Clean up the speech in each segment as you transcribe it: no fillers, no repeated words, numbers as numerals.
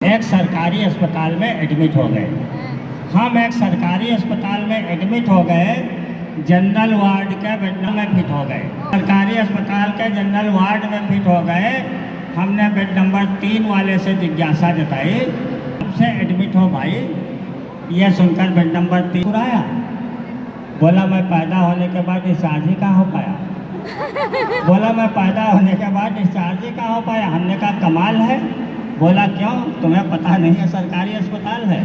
एक सरकारी अस्पताल में एडमिट हो गए। हम एक सरकारी अस्पताल में एडमिट हो गए, जनरल वार्ड के बेड में फिट हो गए। सरकारी अस्पताल के जनरल वार्ड में फिट हो गए। हमने बेड नंबर 3 वाले से जिज्ञासा जताई, सबसे एडमिट हो भाई। ये सुनकर बेड नंबर 3 आया, बोला मैं पैदा होने के बाद डिस्चार्ज ही कहाँ हो पाया। बोला मैं पैदा होने के बाद डिस्चार्ज ही कहाँ हो पाया। हमने कहा कमाल है। बोला क्यों, तुम्हें पता नहीं है सरकारी अस्पताल है।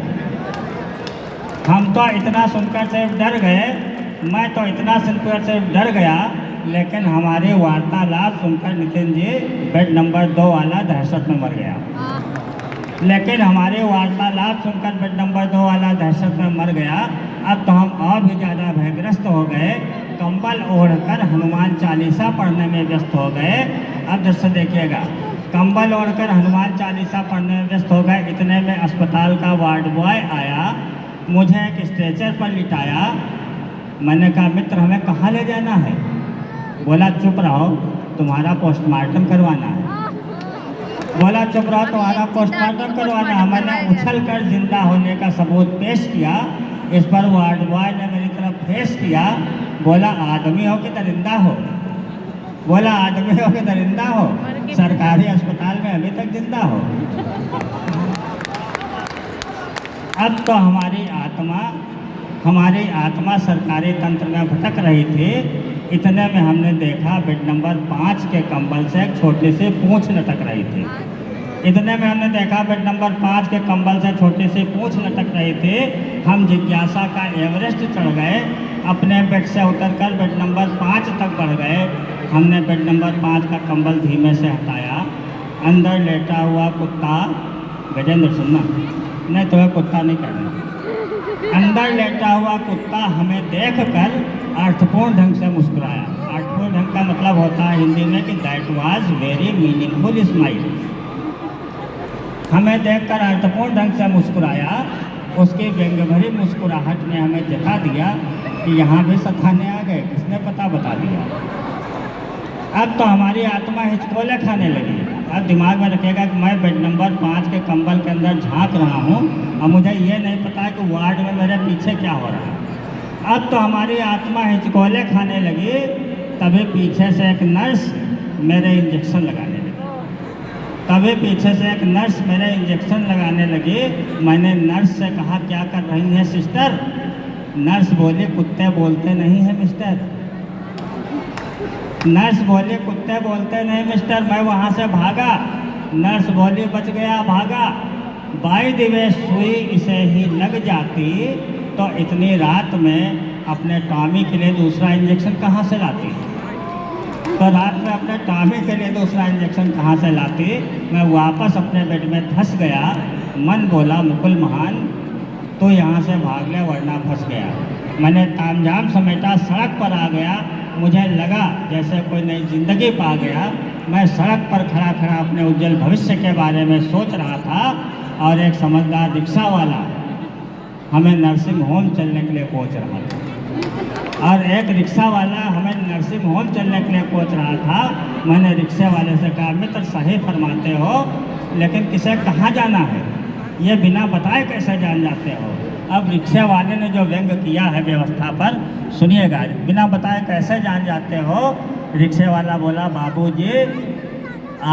हम तो इतना सुनकर से डर गए, मैं तो इतना सुनकर से डर गया, लेकिन हमारे वार्तालाप सुनकर नितिन जी बेड नंबर 2 वाला दहशत में मर गया। लेकिन हमारे वार्तालाप सुनकर बेड नंबर 2 वाला दहशत में मर गया। अब तो हम और भी ज़्यादा भयग्रस्त हो गए, कंबल ओढ़कर हनुमान चालीसा पढ़ने में व्यस्त हो गए। अब दृश्य देखिएगा, कंबल ओढ़कर हनुमान चालीसा पढ़ने में व्यस्त हो गए। इतने में अस्पताल का वार्ड बॉय आया, मुझे एक स्ट्रेचर पर लिटाया। मैंने कहा मित्र हमें कहाँ ले जाना है। बोला चुप रहो, तुम्हारा पोस्टमार्टम करवाना है। बोला चुप रहो, तुम्हारा पोस्टमार्टम करवाना है। मैंने उछल कर जिंदा होने का सबूत पेश किया। इस पर वार्ड बॉय ने मेरी तरफ फेस किया। बोला आदमी हो कि दरिंदा हो। बोला आदमी हो कि दरिंदा हो, सरकारी अस्पताल में अभी तक जिंदा हो। अब तो हमारी आत्मा सरकारी तंत्र में भटक रही थी। इतने में हमने देखा बेड नंबर 5 के कंबल से एक छोटी सी पूंछ लटक रही थी। इतने में हमने देखा बेड नंबर 5 के कंबल से छोटी सी पूंछ लटक रही थी। हम जिज्ञासा का एवरेस्ट चढ़ गए, अपने बेड से उतरकर बेड नंबर 5 तक बढ़ गए। हमने बेड नंबर 5 का कंबल धीमे से हटाया। अंदर लेटा हुआ कुत्ता, गजेंद्र सुनना, नहीं तुम्हें कुत्ता नहीं कहना, अंदर लेटा हुआ कुत्ता हमें देखकर अर्थपूर्ण ढंग से मुस्कुराया। अर्थपूर्ण ढंग का मतलब होता है हिंदी में कि that was very meaningful smile. हमें देखकर अर्थपूर्ण ढंग से मुस्कुराया। उसकी व्यंग भरी मुस्कुराहट ने हमें जता दिया कि यहाँ भी सताने आ गए, किसने पता बता दिया। अब तो हमारी आत्मा हिचकोले खाने लगी। अब दिमाग में रखेगा कि मैं बेड नंबर 5 के कंबल के अंदर झांक रहा हूँ और मुझे ये नहीं पता कि वार्ड में मेरे पीछे क्या हो रहा है। अब तो हमारी आत्मा हिचकोले खाने लगी। तभी पीछे से एक नर्स मेरे इंजेक्शन लगाने लगी। मैंने नर्स से कहा क्या कर रही हैं सिस्टर। नर्स बोली कुत्ते बोलते नहीं हैं मिस्टर। नर्स बोली कुत्ते बोलते नहीं मिस्टर। मैं वहाँ से भागा। नर्स बोली बच गया भागा। बाय द वे सुई इसे ही लग जाती तो इतनी रात में अपने टॉमी के लिए दूसरा इंजेक्शन कहाँ से लाती। तो रात में अपने टॉमी के लिए दूसरा इंजेक्शन कहाँ से लाती। मैं वापस अपने बेड में धंस गया। मन बोला मुकुल महान तो यहाँ से भाग ले वरना फंस गया। मैंने तामझाम समेटा, सड़क पर आ गया। मुझे लगा जैसे कोई नई जिंदगी पा गया। मैं सड़क पर खड़ा खड़ा अपने उज्जवल भविष्य के बारे में सोच रहा था और एक समझदार रिक्शा वाला हमें नर्सिंग होम चलने के लिए पहुँच रहा था। मैंने रिक्शे वाले से कहा मित्र सही फरमाते हो, लेकिन किसे कहाँ जाना है ये बिना बताए कैसे जान जाते हो। अब रिक्शे वाले ने जो व्यंग किया है व्यवस्था पर सुनिएगा, बिना बताए कैसे जान जाते हो। रिक्शे वाला बोला बाबूजी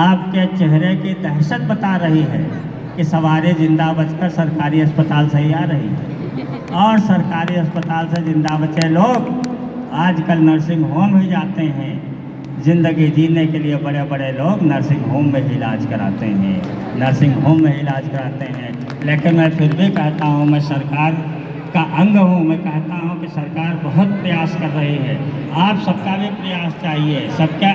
आपके चेहरे की दहशत बता रही है कि सवारी जिंदा बचकर सरकारी अस्पताल से ही आ रही है। और सरकारी अस्पताल से जिंदा बचे लोग आजकल नर्सिंग होम ही जाते हैं। ज़िंदगी जीने के लिए बड़े बड़े लोग नर्सिंग होम में ही इलाज कराते हैं। लेकिन मैं फिर भी कहता हूँ, मैं सरकार का अंग हूँ। मैं कहता हूँ कि सरकार बहुत प्रयास कर रही है। आप सबका भी प्रयास चाहिए, सबका